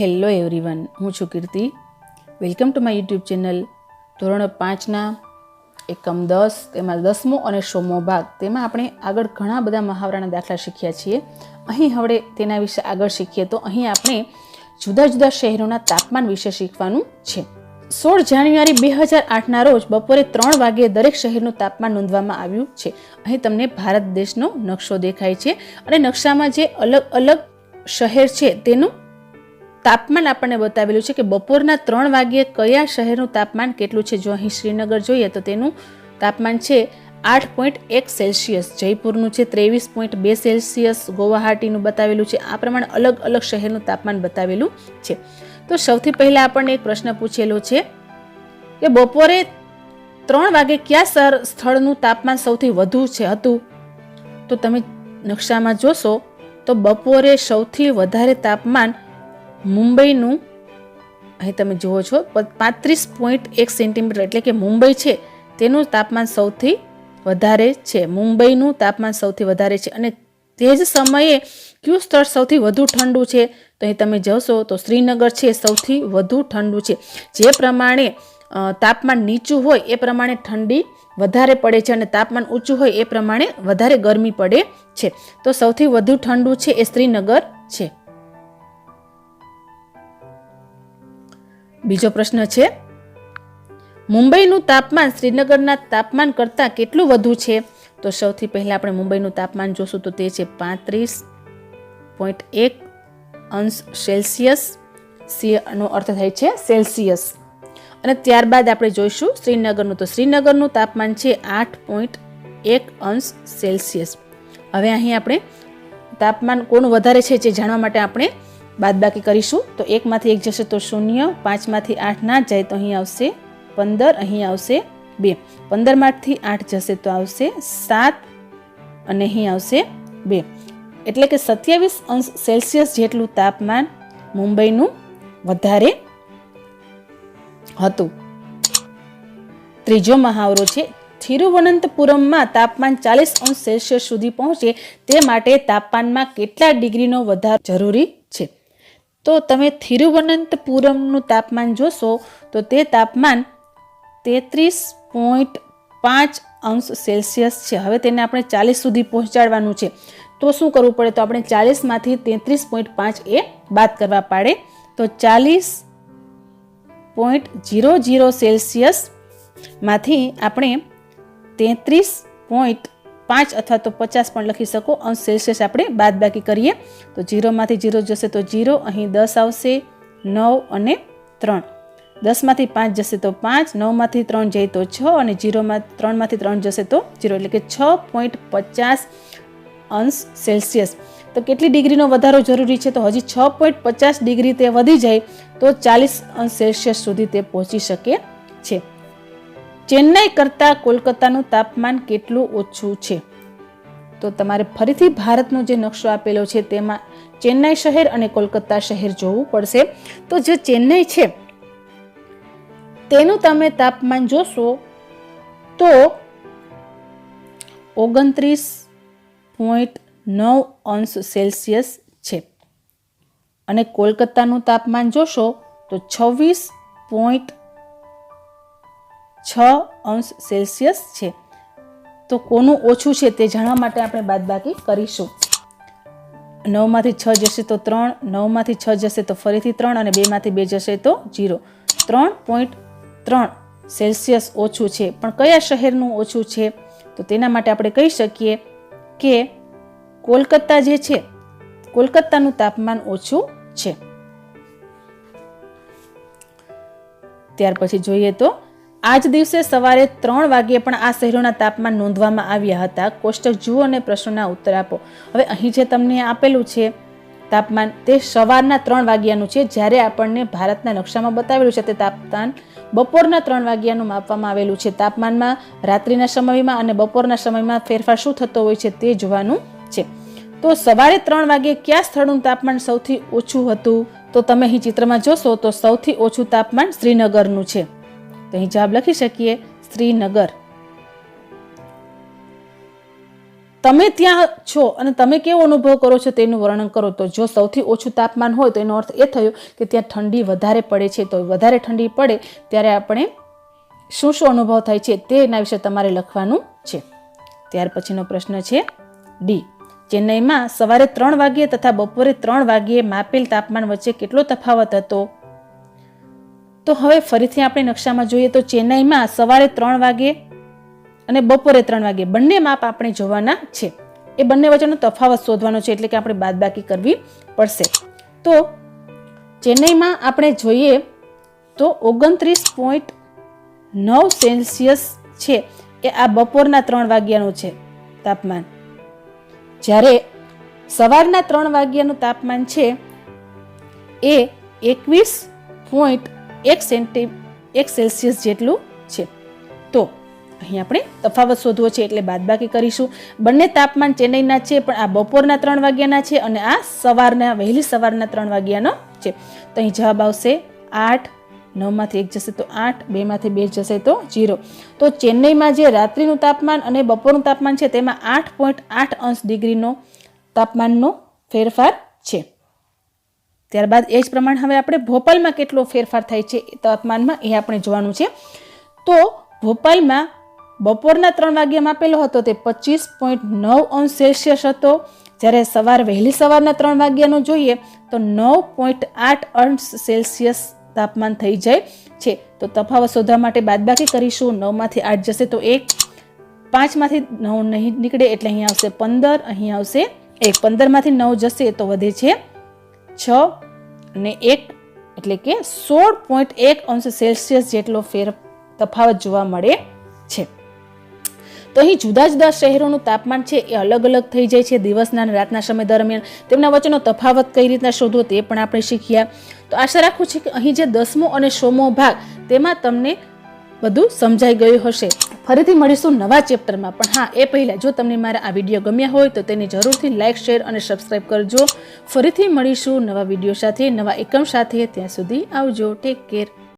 Hello everyone, હું છું Kirti. Welcome to my YouTube channel. ધોરણ 5ના એકમ 10 તેમાં 10મો અને 16મો ભાગ, તેમાં આપણે આગળ ઘણા બધા મહાવરાના દાખલા શીખ્યા છીએ. અહીં હવે તેના વિશે આગળ શીખીએ તો અહીં આપણે જુદા જુદા શહેરોના તાપમાન વિશે શીખવાનું છે. 16 જાન્યુઆરી 2008ના રોજ બપોરે 3 વાગ્યે દરેક શહેરનું તાપમાન નોંધવામાં આવ્યું છે. અહીં તમને ભારત દેશનો નકશો દેખાય છે અને નકશામાં જે અલગ અલગ શહેર છે તેનું તાપમાન આપણને બતાવેલું છે કે બપોરના 3 વાગ્યે કયા શહેરનું તાપમાન કેટલું છે. જો અહીં શ્રીનગર જોઈએ તો તેનું તાપમાન છે 8.1 સેલ્સિયસ, જયપુરનું છે 23.2 સેલ્સિયસ, ગુવાહાટીનું બતાવેલું છે. આ પ્રમાણે અલગ અલગ શહેરનું તાપમાન બતાવેલું છે. તો સૌથી પહેલા આપણને એક પ્રશ્ન પૂછેલો છે કે બપોરે 3 વાગે કયા સ્થળનું તાપમાન સૌથી વધુ હતું. તો તમે નકશામાં જોશો તો બપોરે સૌથી વધારે તાપમાન મુંબઈનું, અહીં તમે જુઓ છો 35.1 સેન્ટીમીટર, એટલે કે મુંબઈ છે તેનું તાપમાન સૌથી વધારે છે. મુંબઈનું તાપમાન સૌથી વધારે છે. અને તે જ સમયે કયું સ્થળ સૌથી વધુ ઠંડુ છે તો અહીં તમે જોશો તો શ્રીનગર છે સૌથી વધુ ઠંડુ છે. જે પ્રમાણે તાપમાન નીચું હોય એ પ્રમાણે ઠંડી વધારે પડે છે અને તાપમાન ઊંચું હોય એ પ્રમાણે વધારે ગરમી પડે છે. તો સૌથી વધુ ઠંડુ છે એ શ્રીનગર છે. બીજો પ્રશ્ન છે, મુંબઈનું તાપમાન શ્રીનગરના તાપમાન કરતાં કેટલું વધુ છે. તો સૌથી પહેલા આપણે મુંબઈનું તાપમાન જોશું તો તે છે 35.1 અંશ સેલ્સિયસ. નો અર્થ થાય છે સેલ્સિયસ. અને ત્યારબાદ આપણે જોઈશું શ્રીનગરનું, તો શ્રીનગરનું તાપમાન છે 8.1 અંશ સેલ્સિયસ. હવે અહીં આપણે તાપમાન કોનું વધારે છે જે જાણવા માટે આપણે બાદબાકી કરીશું. તો 1 માંથી 1 જશે તો 0, 5 માંથી 8 ના જાય તો અહીં આવશે 15, અહીં આવશે 2, 15 માંથી 8 જશે તો આવશે 7 અને અહીં આવશે 2, એટલે કે 27 અંશ સેલ્સિયસ જેટલું તાપમાન મુંબઈનું વધારે હતું. ત્રીજો મહાવરો છે, થિરુવનંતપુરમમાં તાપમાન 40 અંશ સેલ્સિયસ સુધી પહોંચે તે માટે તાપમાનમાં કેટલા ડિગ્રીનો વધારો જરૂરી છે. તો તમે થિરુવનંતપુરમનું તાપમાન જોશો તો તે તાપમાન 33.5 અંશ સેલ્સિયસ છે. હવે તેને આપણે 40 સુધી પહોંચાડવાનું છે. તો શું કરવું પડે, તો આપણે 40 માંથી 33.5 એ બાદ કરવા પડે. તો 40.00 સેલ્સિયસ માંથી આપણે 33.5 અથવા તો 50 પણ લખી શકો અંશ સેલ્સિયસ આપણે બાદ બાકી કરીએ. તો 0 માંથી 0 જશે તો 0, અહીં 10 આવશે, 9 અને 3, 10 માંથી 5 જશે તો 5, 9 માંથી 3 જાય તો 6 અને 3 માંથી 3 જશે તો 0, એટલે કે 6.50 અંશ સેલ્સિયસ. તો કેટલી ડિગ્રીનો વધારો જરૂરી છે, તો હજી 6.50 ડિગ્રી તે વધી જાય તો 40 અંશ સેલ્સિયસ સુધી તે પહોંચી શકે છે. ચેન્નઈ કરતાં કોલકાતાનું તાપમાન કેટલું ઓછું છે. તો તમારે ફરીથી ભારતનો જે નકશો આપેલો છે તેમાં ચેન્નઈ શહેર અને કોલકાતા શહેર જોવું પડશે. તો જે ચેન્નઈ છે તેનું તમે તાપમાન જોશો તો 29.9 અંશ સેલ્સિયસ છે અને કોલકાતાનું તાપમાન જોશો તો 26.6 અંશ સેલ્સિયસ છે. તો કોનું ઓછું છે તે જાણવા માટે આપણે બાદબાકી કરીશું. 9 માંથી 6 જશે તો 3, 9 માંથી 6 જશે તો ફરીથી 3 અને 2 માંથી 2 જશે તો 0. 3.3 સેલ્સિયસ ઓછું છે. પણ કયા શહેરનું ઓછું છે, તો તેના માટે આપણે કહી શકીએ કે કોલકાતા જે છે કોલકાતાનું તાપમાન ઓછું છે. ત્યાર પછી જોઈએ તો આ જ દિવસે સવારે 3 વાગ્યે પણ આ શહેરોના તાપમાન નોંધવામાં આવ્યા હતા. કોષ્ટક જુઓ અને પ્રશ્નોના ઉત્તર આપો. હવે અહીં જે તમને આપેલું છે તાપમાન તે સવારના 3 વાગ્યાનું છે. જ્યારે આપણને ભારતના નકશામાં બતાવેલું છે તે તાપમાન બપોરના 3 વાગ્યાનું માપવામાં આવેલું છે. તાપમાનમાં રાત્રિના સમયમાં અને બપોરના સમયમાં ફેરફાર શું થતો હોય છે તે જોવાનું છે. તો સવારે 3 વાગ્યે કયા સ્થળનું તાપમાન સૌથી ઓછું હતું. તો તમે અહીં ચિત્રમાં જોશો તો સૌથી ઓછું તાપમાન શ્રીનગરનું છે. તો અહીં જવાબ લખી શકીએ શ્રીનગર. તમે ત્યાં છો અને તમે કેવો અનુભવ કરો છો તેનું વર્ણન કરો. તો જો સૌથી ઓછું તાપમાન હોય તો એનો અર્થ એ થયો કે ત્યાં ઠંડી વધારે પડે છે. તો વધારે ઠંડી પડે ત્યારે આપણે શું શું અનુભવ થાય છે તે એના વિશે તમારે લખવાનું છે. ત્યાર પછીનો પ્રશ્ન છે ડી. ચેન્નઈમાં સવારે 3 વાગ્યે તથા બપોરે 3 વાગ્યે માપેલ તાપમાન વચ્ચે કેટલો તફાવત હતો? તો હવે ફરીથી આપણે નકશામાં જોઈએ તો ચેન્નઈમાં સવારે 3 વાગ્યે અને બપોરે 3 વાગ્યે બંને માપ આપણે જોવાના છે. એ બંને વચ્ચેનો તફાવત શોધવાનો છે, એટલે કે આપણે બાદબાકી કરવી પડશે. તો ચેન્નઈમાં આપણે જોઈએ તો 29.9 સેલ્સિયસ છે એ આ બપોરના 3 વાગ્યાનું છે તાપમાન. જ્યારે સવારના 3 વાગ્યાનું તાપમાન છે એ 21.1 સેલ્સિયસ જેટલું છે. તો અહીં આપણે તફાવત શોધવો છે એટલે બાદબાકી કરીશું. બંને તાપમાન ચેન્નઈના છે, પણ આ બપોરના 3 વાગ્યાના છે અને આ વહેલી સવારના 3 વાગ્યાનો છે. તો અહીં જવાબ આવશે 8. 9 માંથી 1 જશે તો 8, 2 માંથી 2 જશે તો 0. તો ચેન્નઈમાં જે રાત્રિનું તાપમાન અને બપોરનું તાપમાન છે તેમાં 8.8 અંશ ડિગ્રીનો તાપમાનનો ફેરફાર છે. ત્યારબાદ એ જ પ્રમાણે હવે આપણે ભોપાલમાં કેટલો ફેરફાર થાય છે તાપમાનમાં એ આપણે જોવાનું છે. તો ભોપાલમાં બપોરના 3 વાગ્યા માપેલો હતો તે 25.9 અંશ સેલ્સિયસ હતો. જ્યારે વહેલી સવારના 3 વાગ્યાનો જોઈએ તો 9.8 અંશ સેલ્સિયસ તાપમાન થઈ જાય છે. તો તફાવત શોધવા માટે બાદબાકી કરીશું. 9 માંથી 8 જશે તો 1, 5 માંથી 9 નહીં નીકળે એટલે અહીં આવશે 15, અહીં આવશે 1. 15 માંથી 9 જશે તો વધે છે 6 અને 1 એટલે કે 16.1 અંશ સેલ્સિયસ જેટલો તફાવત જોવા મળે છે. તો અહીં જુદા જુદા શહેરોનું તાપમાન છે એ અલગ અલગ થઈ જાય છે દિવસના અને રાતના સમય દરમિયાન. તેમના વચ્ચેનો તફાવત કઈ રીતના શોધવો તે પણ આપણે શીખ્યા. તો આશા રાખું છું કે અહીં જે 10મો અને 100મો ભાગ તેમાં તમને બધું સમજાઈ ગયું હશે. ફરીથી મળીશું નવા ચેપ્ટરમાં. પણ હા, એ પહેલાં જો તમને મારા આ વિડીયો ગમ્યા હોય તો તેને જરૂરથી લાઇક, શેર અને સબસ્ક્રાઈબ કરજો. ફરીથી મળીશું નવા વિડીયો સાથે, નવા એકમ સાથે. ત્યાં સુધી આવજો. Take care.